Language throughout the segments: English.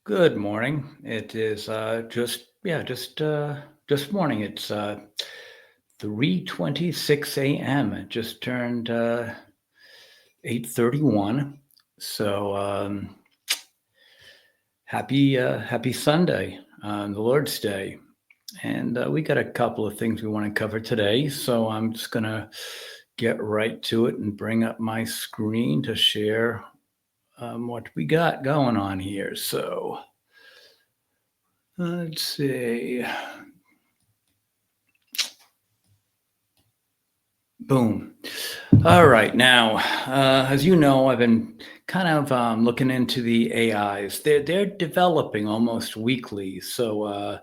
Good morning. It is just morning. It's 3:26 a.m. It just turned 8:31. So happy Sunday, the Lord's Day, and we got a couple of things we want to cover today. So I'm just gonna get right to it and bring up my screen to share what we got going on here. So let's see. Boom. All right. Now, as you know, I've been kind of looking into the AIs. They're developing almost weekly. So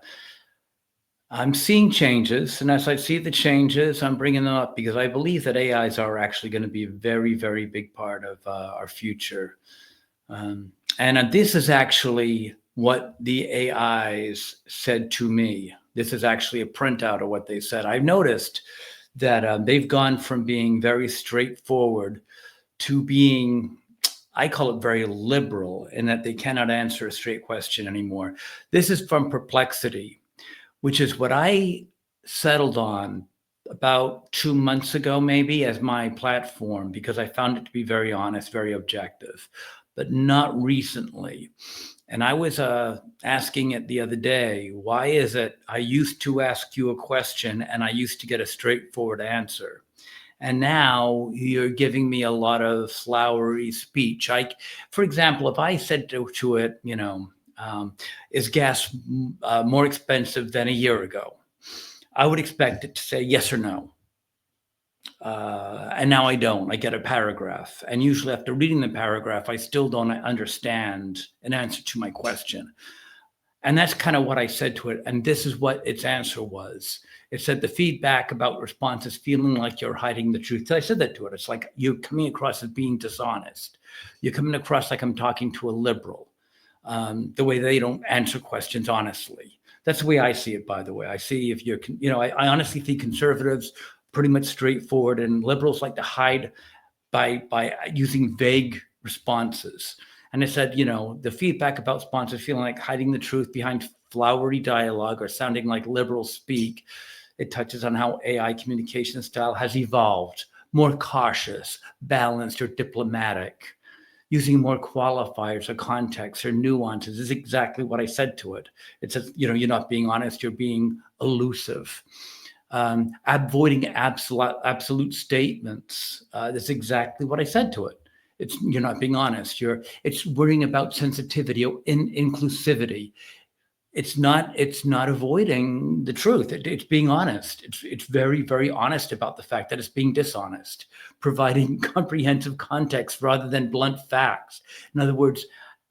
I'm seeing changes, and as I see the changes, I'm bringing them up because I believe that AIs are actually going to be a very, very big part of our future. And this is actually what the AIs said to me. This is actually a printout of what they said. I've noticed that they've gone from being very straightforward to being, I call it very liberal, in that they cannot answer a straight question anymore. This is from Perplexity, which is what I settled on about 2 months ago, maybe, as my platform, because I found it to be very honest, very objective, but not recently. And I was asking it the other day, why is it I used to ask you a question and I used to get a straightforward answer? And now you're giving me a lot of flowery speech. For example, if I said to it, is gas more expensive than a year ago? I would expect it to say yes or no. And now I don't. I get a paragraph. And usually, after reading the paragraph, I still don't understand an answer to my question. And that's kind of what I said to it. And this is what its answer was. It said the feedback about responses feeling like you're hiding the truth. So I said that to it. It's like you're coming across as being dishonest. You're coming across like I'm talking to a liberal, the way they don't answer questions honestly. That's the way I see it, by the way. I see if you're, I honestly think conservatives pretty much straightforward, and liberals like to hide by using vague responses. And it said, the feedback about sponsors feeling like hiding the truth behind flowery dialogue or sounding like liberals speak. It touches on how AI communication style has evolved, more cautious, balanced, or diplomatic. Using more qualifiers or context or nuances is exactly what I said to it. It says, you're not being honest, you're being elusive. Avoiding absolute statements. That's exactly what I said to it. You're not being honest. It's worrying about sensitivity or inclusivity. It's not avoiding the truth. It's being honest. It's very, very honest about the fact that it's being dishonest, providing comprehensive context rather than blunt facts. In other words,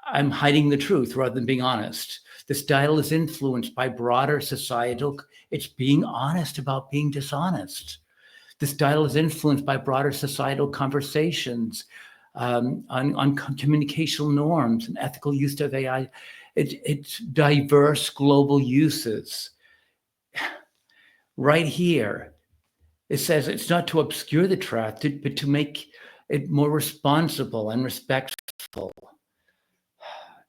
I'm hiding the truth rather than being honest. The style is influenced by broader societal. It's being honest about being dishonest. The style is influenced by broader societal conversations on communicational norms and ethical use of AI. It's diverse global uses. Right here, it says it's not to obscure the truth, but to make it more responsible and respectful.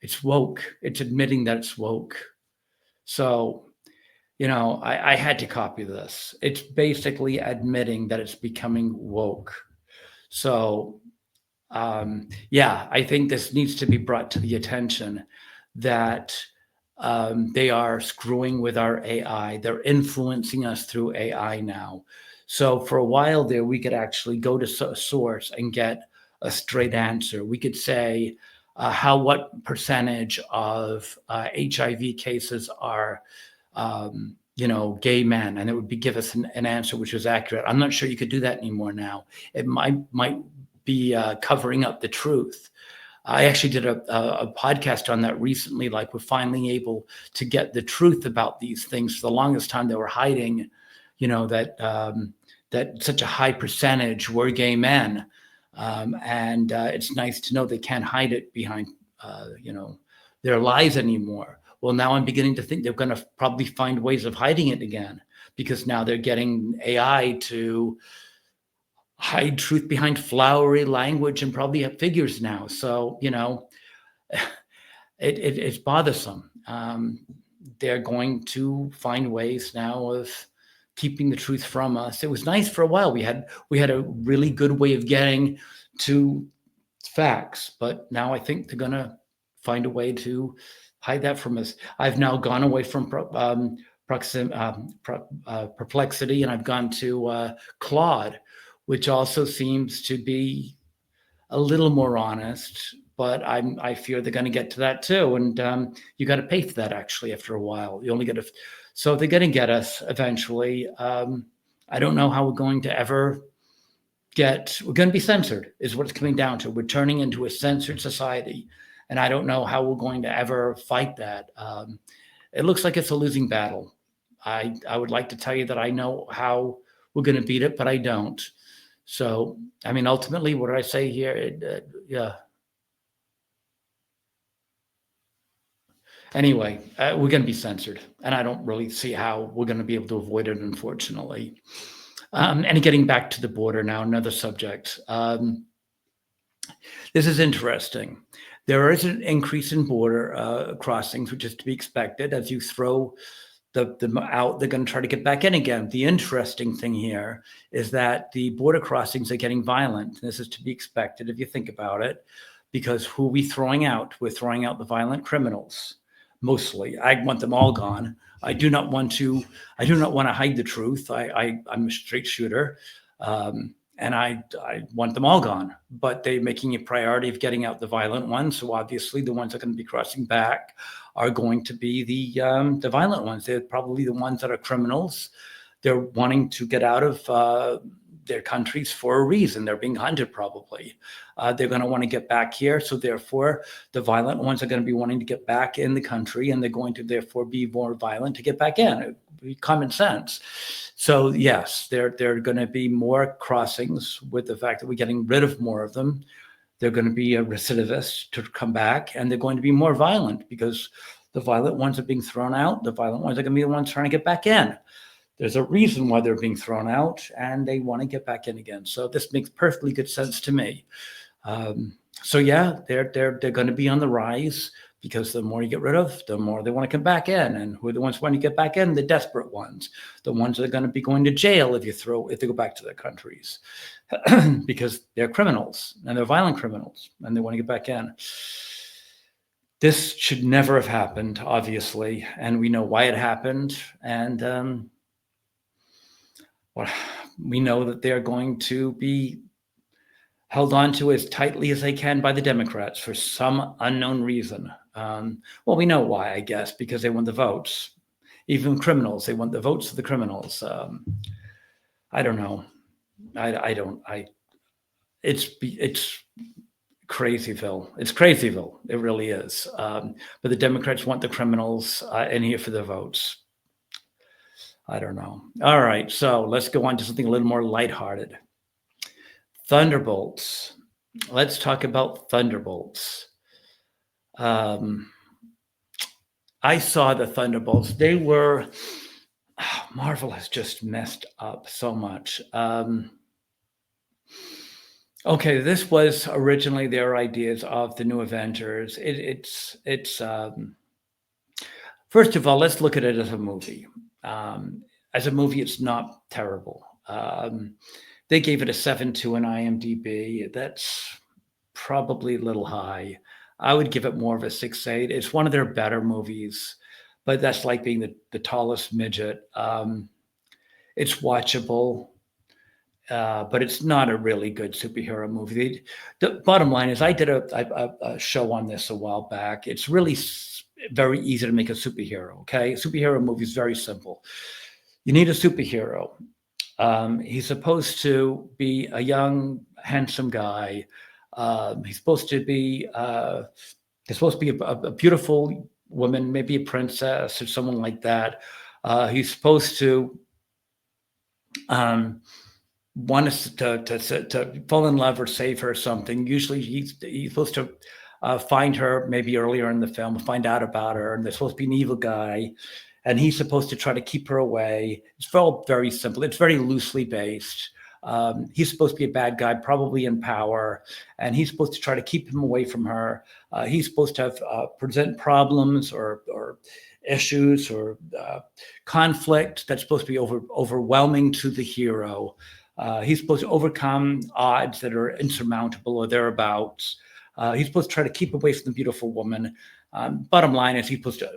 It's woke. It's admitting that it's woke. So, I had to copy this. It's basically admitting that it's becoming woke. So, yeah, I think this needs to be brought to the attention that they are screwing with our AI. They're influencing us through AI now. So for a while there, we could actually go to source and get a straight answer. We could say what percentage of HIV cases are gay men, and it would give us an answer which was accurate. I'm not sure you could do that anymore now. It might be covering up the truth. I actually did a podcast on that recently. Like, we're finally able to get the truth about these things. For the longest time, they were hiding, that such a high percentage were gay men, and it's nice to know they can't hide it behind, their lies anymore. Well, now I'm beginning to think they're going to probably find ways of hiding it again, because now they're getting AI to hide truth behind flowery language and probably have figures now. So, it's bothersome. They're going to find ways now of keeping the truth from us. It was nice for a while. We had a really good way of getting to facts, but now I think they're going to find a way to hide that from us. I've now gone away from perplexity, and I've gone to Claude, which also seems to be a little more honest. But I fear they're going to get to that too, and you got to pay for that actually after a while. You only get to, so they're going to get us eventually. I don't know how we're going to ever we're going to be censored, is what it's coming down to. We're turning into a censored society, and I don't know how we're going to ever fight that. It looks like it's a losing battle. I would like to tell you that I know how we're going to beat it, but I don't. So, I mean, ultimately, what did I say here? Yeah. Anyway, we're going to be censored, and I don't really see how we're going to be able to avoid it, unfortunately. And getting back to the border now, another subject. This is interesting. There is an increase in border crossings, which is to be expected. As you throw them out, they're going to try to get back in again. The interesting thing here is that the border crossings are getting violent. This is to be expected if you think about it, because who are we throwing out? We're throwing out the violent criminals, mostly. I want them all gone. I do not want to hide the truth. I'm a straight shooter, and I want them all gone. But they're making a priority of getting out the violent ones. So obviously, the ones that are going to be crossing back are going to be the violent ones. They're probably the ones that are criminals. They're wanting to get out of their countries for a reason. They're being hunted, probably. They're going to want to get back here. So therefore, the violent ones are going to be wanting to get back in the country, and they're going to therefore be more violent to get back in. It would be common sense. So yes, there are going to be more crossings with the fact that we're getting rid of more of them. They're going to be a recidivist to come back, and they're going to be more violent because the violent ones are being thrown out. The violent ones are going to be the ones trying to get back in. There's a reason why they're being thrown out, and they want to get back in again. So this makes perfectly good sense to me. So yeah, they're going to be on the rise, because the more you get rid of, the more they want to come back in. And who are the ones wanting to get back in? The desperate ones, the ones that are going to be going to jail if they go back to their countries, because they're criminals, and they're violent criminals, and they want to get back in. This should never have happened, obviously, and we know why it happened. And we know that they're going to be held on to as tightly as they can by the Democrats for some unknown reason. Well, we know why, I guess, because they want the votes. Even criminals, they want the votes of the criminals. I don't know. It's Crazyville. It's Crazyville. It really is. But the Democrats want the criminals in here for their votes. I don't know. All right, so let's go on to something a little more lighthearted. Thunderbolts. Let's talk about Thunderbolts. I saw the Thunderbolts. They were, Marvel has just messed up so much. Okay, this was originally their ideas of the new Avengers. It's first of all, let's look at it as a movie. As a movie, it's not terrible. They gave it a 7.2 on IMDb. That's probably a little high. I would give it more of a 6.8. It's one of their better movies, but that's like being the tallest midget. It's watchable, but it's not a really good superhero movie. The bottom line is, I did a show on this a while back. It's really very easy to make a superhero, okay? A superhero movie is very simple. You need a superhero. He's supposed to be a young, handsome guy. He's supposed to be a beautiful woman, maybe a princess or someone like that. He's supposed to want us to fall in love or save her or something. Usually he's supposed to find her maybe earlier in the film, find out about her, and they're supposed to be an evil guy, and he's supposed to try to keep her away. It's all very simple. It's very loosely based. He's supposed to be a bad guy, probably in power, and he's supposed to try to keep him away from her. He's supposed to have present problems or issues or conflict that's supposed to be overwhelming to the hero. He's supposed to overcome odds that are insurmountable or thereabouts. He's supposed to try to keep away from the beautiful woman. Bottom line is he's supposed to,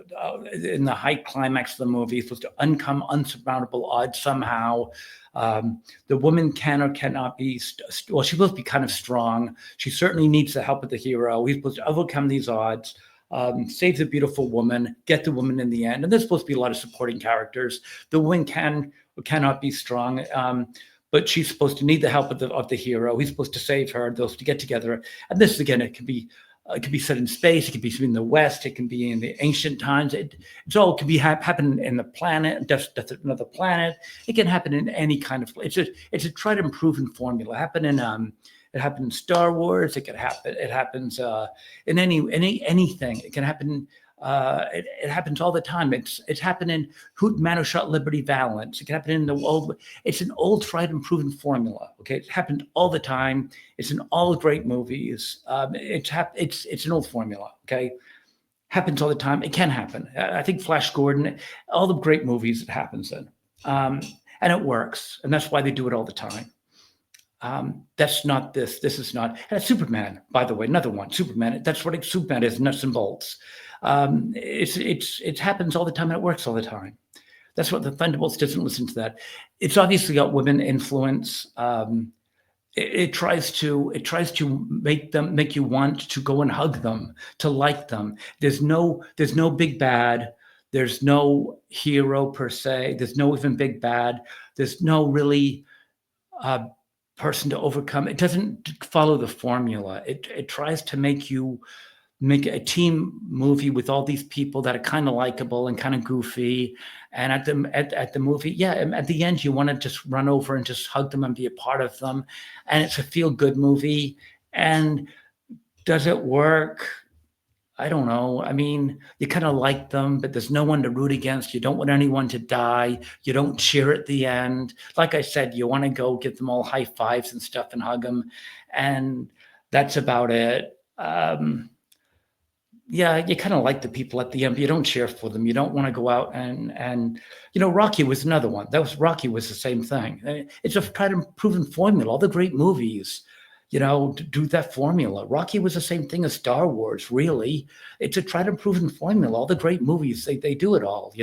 in the high climax of the movie, he's supposed to overcome unsurmountable odds somehow. The woman can or cannot be, well, she's supposed to be kind of strong. She certainly needs the help of the hero. He's supposed to overcome these odds, save the beautiful woman, get the woman in the end. And there's supposed to be a lot of supporting characters. The woman can or cannot be strong, but she's supposed to need the help of the hero. He's supposed to save her, those to get together. And this, again, it can be set in space. It can be in the West. It can be in the ancient times. It's all can be happen in the planet, death of another planet. It can happen in any kind of. It's a tried and proven formula. It happened in Star Wars. It can happen. It happens in anything. It can happen. It happens all the time. It's happened in Man Who Shot Liberty Valance. It can happen in the old. It's an old tried and proven formula. Okay, it happened all the time. It's in all great movies. It's an old formula. Okay, happens all the time. It can happen. I think Flash Gordon, all the great movies it happens in, and it works, and that's why they do it all the time. That's not this. This is not. And Superman, by the way, another one. Superman. That's what Superman is. Nuts and bolts. It happens all the time and it works all the time. That's what the Thunderbolts doesn't listen to that. It's obviously got women influence. It tries to make you want to go and hug them, to like them. There's no big bad. There's no hero per se. There's no even big bad. There's no really person to overcome. It doesn't follow the formula. It tries to make a team movie with all these people that are kind of likable and kind of goofy. And at the movie, at the end, you want to just run over and just hug them and be a part of them. And it's a feel-good movie. And does it work? I don't know. I mean, you kind of like them, but there's no one to root against. You don't want anyone to die. You don't cheer at the end. Like I said, you want to go give them all high fives and stuff and hug them. And that's about it. You kind of like the people at the end, but you don't cheer for them. You don't want to go out and Rocky was another one. Rocky was the same thing. It's a tried and proven formula. All the great movies, do that formula. Rocky was the same thing as Star Wars, really. It's a tried and proven formula. All the great movies, they do it all,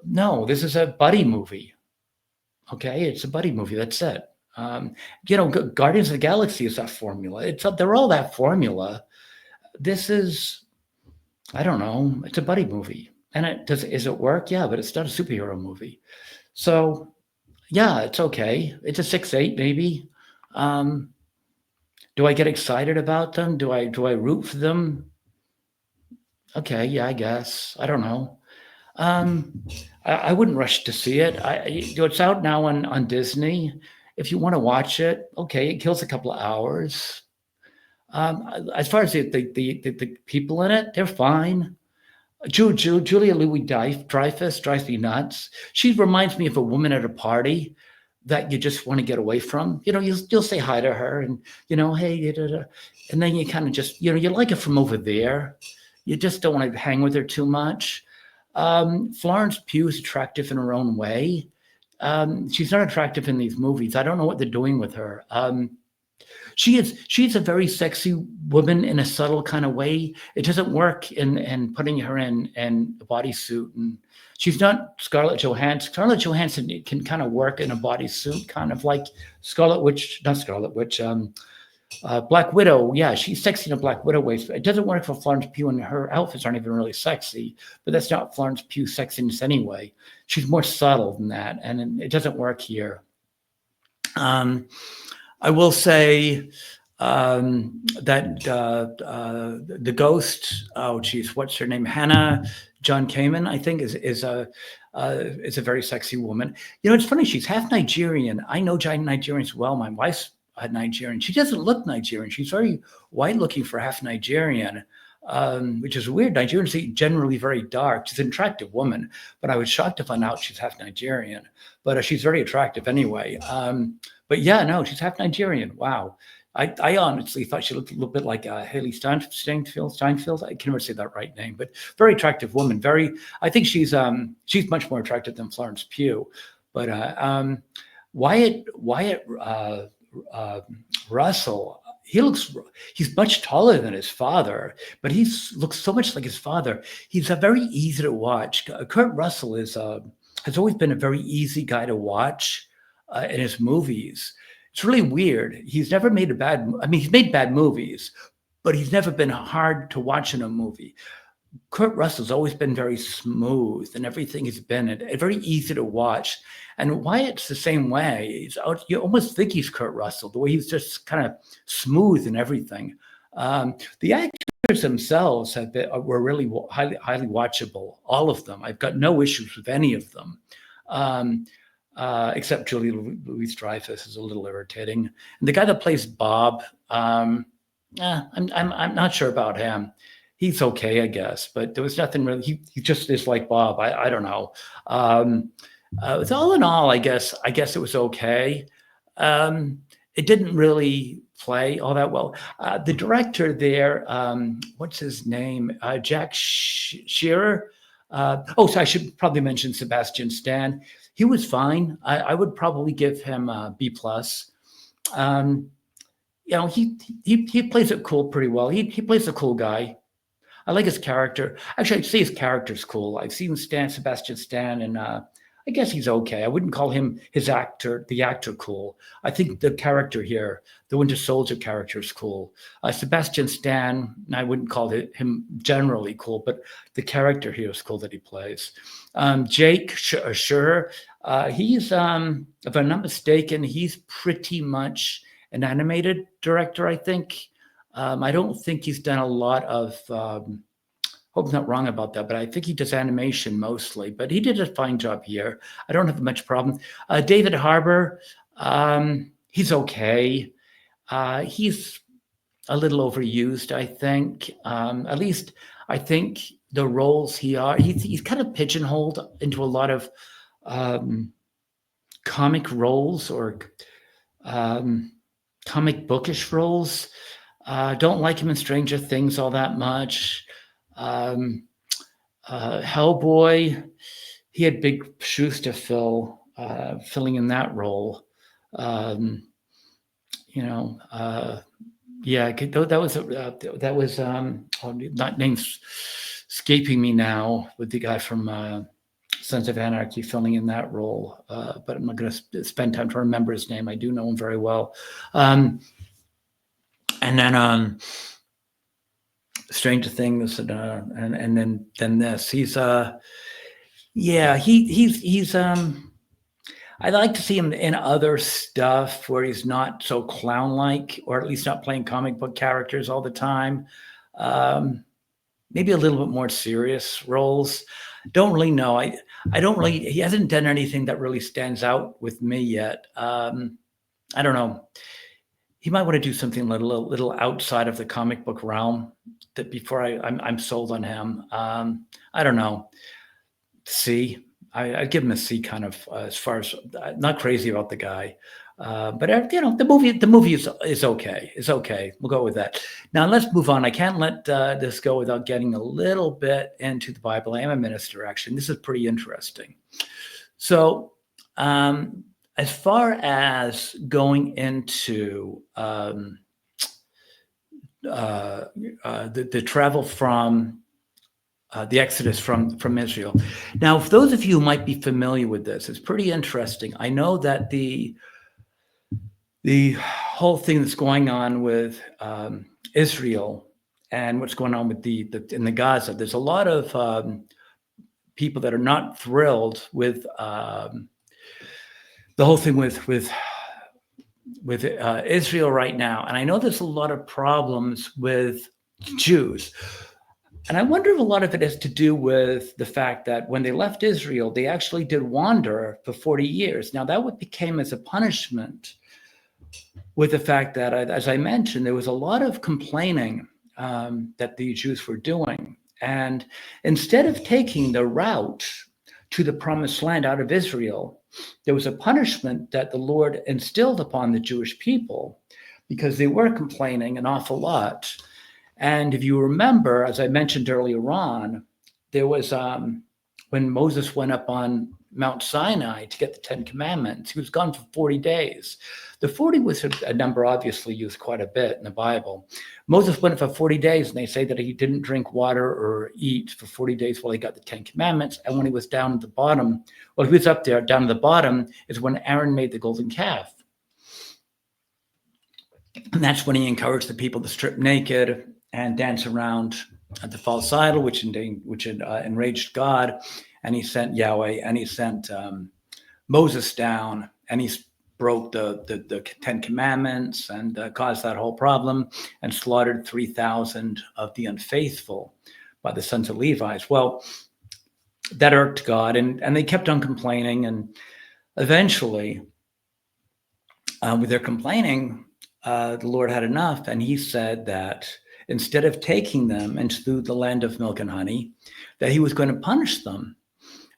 No, this is a buddy movie. Okay, it's a buddy movie. That's it. Guardians of the Galaxy is that formula. They're all that formula. This is, I don't know. It's a buddy movie, and is it work? Yeah, but it's not a superhero movie. So, yeah, it's okay. It's a 6-8 maybe. Do I get excited about them? Do I root for them? Okay, yeah, I guess. I don't know. I wouldn't rush to see it. It's out now on Disney. If you want to watch it, okay, it kills a couple of hours. As far as the people in it, they're fine. Julia Louis-Dreyfus drives me nuts. She reminds me of a woman at a party that you just want to get away from. You'll say hi to her and, hey, and then you kind of just, you like her from over there. You just don't want to hang with her too much. Florence Pugh is attractive in her own way. She's not attractive in these movies. I don't know what they're doing with her. She's a very sexy woman in a subtle kind of way. It doesn't work in putting her in a bodysuit. And she's not Scarlett Johansson. Scarlett Johansson can kind of work in a bodysuit, kind of like Black Widow. Yeah, she's sexy in a Black Widow way. It doesn't work for Florence Pugh, and her outfits aren't even really sexy. But that's not Florence Pugh's sexiness anyway. She's more subtle than that, and it doesn't work here. I will say that the ghost. Oh, geez, what's her name? Hannah John Kamen, I think, is a very sexy woman. It's funny. She's half Nigerian. I know Nigerians well. My wife's Nigerian. She doesn't look Nigerian. She's very white looking for half Nigerian. which is weird. Nigerians are generally very dark. She's an attractive woman, but I was shocked to find out she's half Nigerian. But she's very attractive anyway. But yeah, no, she's half Nigerian. Wow. I honestly thought she looked a little bit like Haley Steinfeld. I can never say that right name, but very attractive woman. I think she's much more attractive than Florence Pugh. But Wyatt Russell, he's much taller than his father, but he looks so much like his father. He's a very easy to watch. Kurt Russell has always been a very easy guy to watch in his movies. It's really weird. He's never made he's made bad movies, but he's never been hard to watch in a movie. Kurt Russell's always been very smooth, and everything has been very easy to watch. And Wyatt's the same way. You almost think he's Kurt Russell, the way he's just kind of smooth and everything. The actors themselves were really highly watchable, all of them. I've got no issues with any of them. Except Julie Louis-Dreyfus is a little irritating. And the guy that plays Bob, I'm not sure about him. He's okay, I guess, but there was nothing really. He just is like Bob. I don't know. So all in all, I guess it was okay. It didn't really play all that well. The director there, what's his name? Jack Shearer. So I should probably mention Sebastian Stan. He was fine. I would probably give him a B+. He plays it cool pretty well. He plays a cool guy. I like his character. Actually, I'd say his character's cool. I've seen Sebastian Stan, and I guess he's okay. I wouldn't call him the actor cool. I think the character here, the Winter Soldier character, is cool. Sebastian Stan, I wouldn't call him generally cool, but the character here is cool that he plays. Jake Schur, he's, if I'm not mistaken, he's pretty much an animated director, I think. I don't think he's done a lot of, hope I'm not wrong about that, but I think he does animation mostly, but he did a fine job here. I don't have much problem. David Harbour, he's okay. He's a little overused, I think. At least I think the roles he's kind of pigeonholed into a lot of comic roles or comic bookish roles. Don't like him in Stranger Things all that much. Hellboy, he had big shoes to fill, filling in that role. That was not names escaping me now, with the guy from Sons of Anarchy filling in that role, but I'm not going to spend time to remember his name. I do know him very well. And then Stranger Things, and then this. He's I'd like to see him in other stuff where he's not so clown-like, or at least not playing comic book characters all the time. Maybe a little bit more serious roles. Don't really know. He hasn't done anything that really stands out with me yet. I don't know. He might want to do something a little outside of the comic book realm that before I'm sold on him. I don't know. C. I'd give him a C, kind of, as far as, not crazy about the guy. But the movie is okay. It's okay. We'll go with that. Now let's move on. I can't let this go without getting a little bit into the Bible. I am a minister, actually. And this is pretty interesting. So, as far as going into the travel from the Exodus from Israel. Now, for those of you who might be familiar with this, it's pretty interesting. I know that the whole thing that's going on with Israel and what's going on with in the Gaza, there's a lot of people that are not thrilled with the whole thing with Israel right now. And I know there's a lot of problems with Jews. And I wonder if a lot of it has to do with the fact that when they left Israel, they actually did wander for 40 years. Now, that became as a punishment with the fact that, as I mentioned, there was a lot of complaining that the Jews were doing. And instead of taking the route to the promised land out of Israel, there was a punishment that the Lord instilled upon the Jewish people because they were complaining an awful lot. And if you remember, as I mentioned earlier on, there was when Moses went up on Mount Sinai to get the 10 Commandments, he was gone for 40 days. The 40 was a number obviously used quite a bit in the Bible. Moses went for 40 days, and they say that he didn't drink water or eat for 40 days while he got the 10 Commandments. And when he was down at the bottom, well, he was up there, down at the bottom is when Aaron made the golden calf. And that's when he encouraged the people to strip naked and dance around at the false idol, which enraged God. And he sent Yahweh, and he sent Moses down, and he broke the 10 Commandments and caused that whole problem and slaughtered 3,000 of the unfaithful by the sons of Levi. Well, that irked God, and they kept on complaining. And eventually, with their complaining, the Lord had enough, and he said that instead of taking them into the land of milk and honey, that he was going to punish them,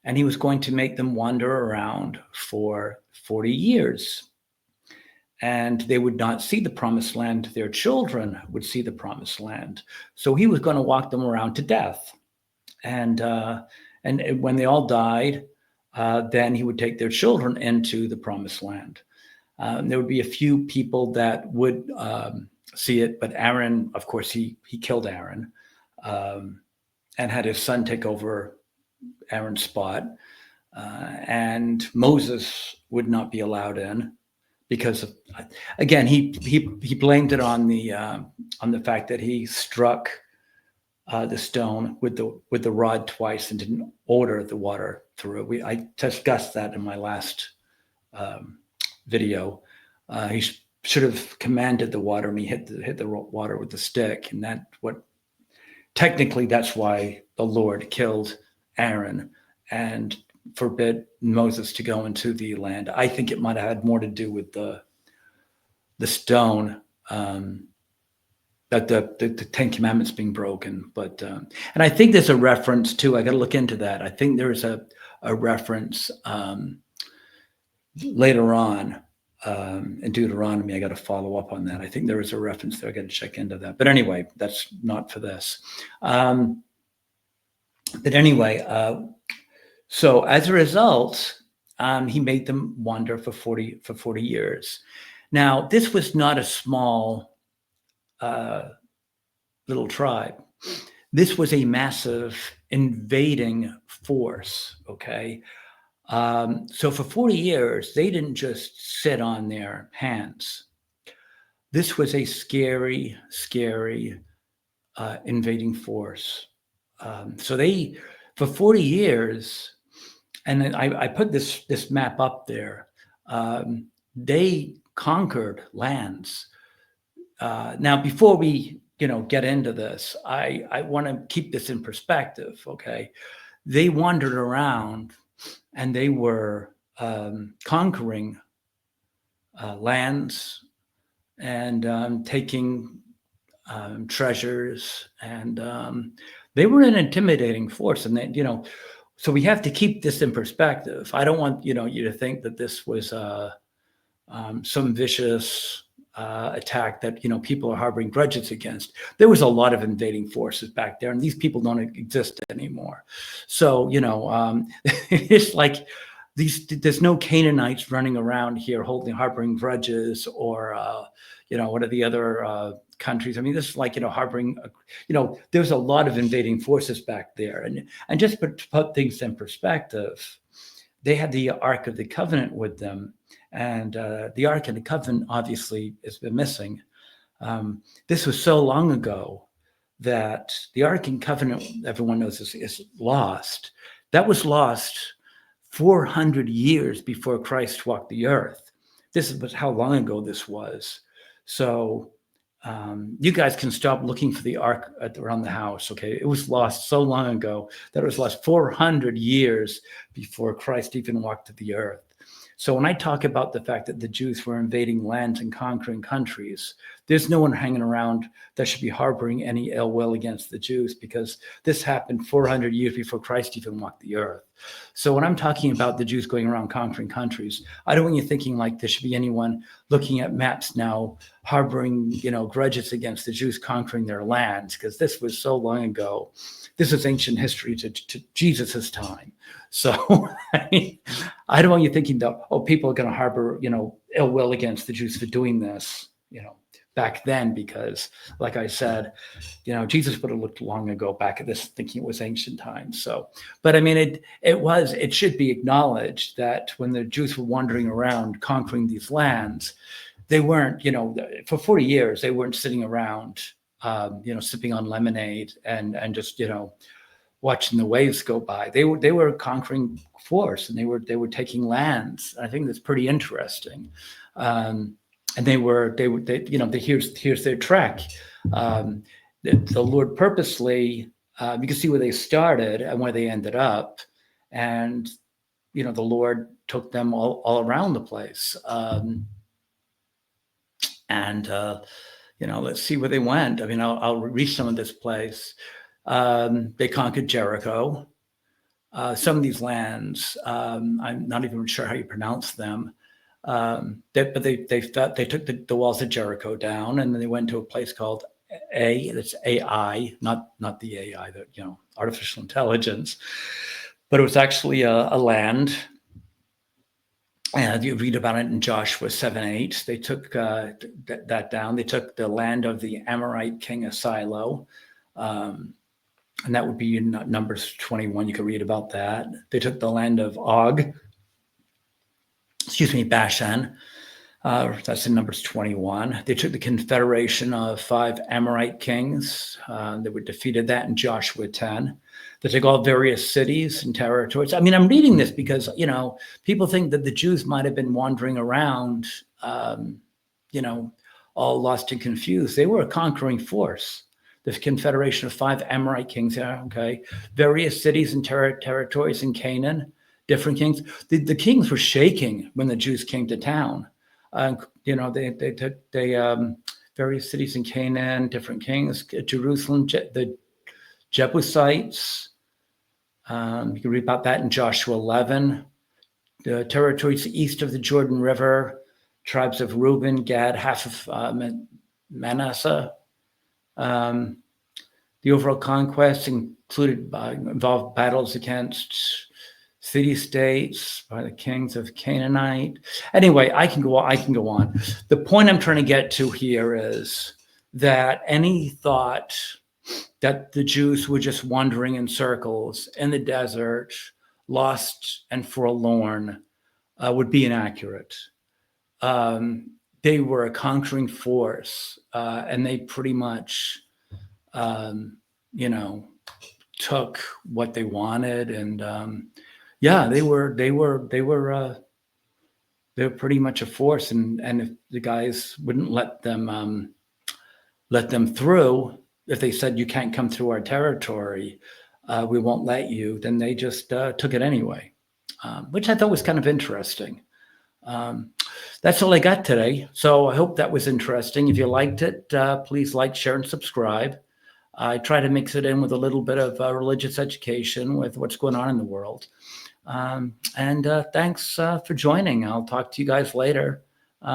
and he was going to make them wander around for 40 years. And they would not see the promised land. Their children would see the promised land. So he was going to walk them around to death. And when they all died, then he would take their children into the promised land. There would be a few people that would see it, but Aaron, of course, he killed Aaron and had his son take over Aaron's spot. And Moses would not be allowed in because of, again, he blamed it on the fact that he struck the stone with the rod twice and didn't order the water through. I discussed that in my last video. He should have commanded the water, and he hit the water with the stick, and technically that's why the Lord killed Aaron and forbid Moses to go into the land. I think it might have had more to do with the stone, that the 10 Commandments being broken. But and I think there's a reference too. I got to look into that. I think there's a reference later on in Deuteronomy. I got to follow up on that. I think there is a reference there. I got to check into that. But anyway, that's not for this. But anyway, so as a result, he made them wander for 40 years. Now, this was not a small little tribe. This was a massive invading force, okay? So for 40 years, they didn't just sit on their hands. This was a scary, scary invading force. So they, for 40 years, and then I put this map up there, they conquered lands. Now, before we get into this, I want to keep this in perspective, okay? They wandered around and they were conquering lands and taking treasures, and they were an intimidating force. And they, so we have to keep this in perspective. I don't want you to think that this was some vicious attack that people are harboring grudges against. There was a lot of invading forces back there, and these people don't exist anymore. So it's like there's no Canaanites running around here harboring grudges, or what are the other countries? I mean, this is like harboring. There's a lot of invading forces back there, and just to put things in perspective, they had the Ark of the Covenant with them. And the Ark of the Covenant obviously has been missing. This was so long ago that the Ark of the Covenant, everyone knows, is lost. That was lost 400 years before Christ walked the earth. This is how long ago this was. So you guys can stop looking for the Ark around the house, okay? It was lost so long ago that it was lost 400 years before Christ even walked the earth. So when I talk about the fact that the Jews were invading lands and conquering countries, there's no one hanging around that should be harboring any ill will against the Jews, because this happened 400 years before Christ even walked the earth. So when I'm talking about the Jews going around conquering countries, I don't want you thinking like there should be anyone looking at maps now harboring, grudges against the Jews conquering their lands, because this was so long ago. This is ancient history to Jesus's time. So I don't want you thinking that, people are going to harbor, ill will against the Jews for doing this, back then, because like I said, Jesus would have looked long ago back at this thinking it was ancient times. So, but I mean, it should be acknowledged that when the Jews were wandering around conquering these lands, they weren't, for 40 years, they weren't sitting around, sipping on lemonade and just, watching the waves go by. They were a conquering force, and they were taking lands. I think that's pretty interesting. And here's their trek. The Lord purposely, you can see where they started and where they ended up, and the Lord took them all around the place. Let's see where they went. I mean, I'll read some of this place. They conquered Jericho. Some of these lands, I'm not even sure how you pronounce them. They took the walls of Jericho down, and then they went to a place called that's AI, not the AI, that artificial intelligence, but it was actually a land. And you read about it in Joshua 7:8. They took that down. They took the land of the Amorite king of Silo, and that would be in Numbers 21. You can read about that. They took the land of Bashan. That's in Numbers 21. They took the confederation of 5 Amorite kings. They were defeated that in Joshua 10. They took all various cities and territories. I mean, I'm reading this because, people think that the Jews might have been wandering around, all lost and confused. They were a conquering force. The confederation of 5 Amorite kings, various cities and territories in Canaan, different kings. The kings were shaking when the Jews came to town. They took various cities in Canaan, different kings, Jerusalem, the Jebusites. You can read about that in Joshua 11. The territories east of the Jordan River, tribes of Reuben, Gad, half of Manasseh. The overall conquest involved battles against city-states by the kings of Canaanite. Anyway, I can go on. The point I'm trying to get to here is that any thought that the Jews were just wandering in circles in the desert, lost and forlorn, would be inaccurate. They were a conquering force, and they pretty much, took what they wanted, and they were pretty much a force. And if the guys wouldn't let them through, if they said you can't come through our territory, we won't let you, then they just took it anyway, which I thought was kind of interesting. That's all I got today. So I hope that was interesting. If you liked it, please like, share, and subscribe. I try to mix it in with a little bit of religious education with what's going on in the world. And thanks for joining. I'll talk to you guys later.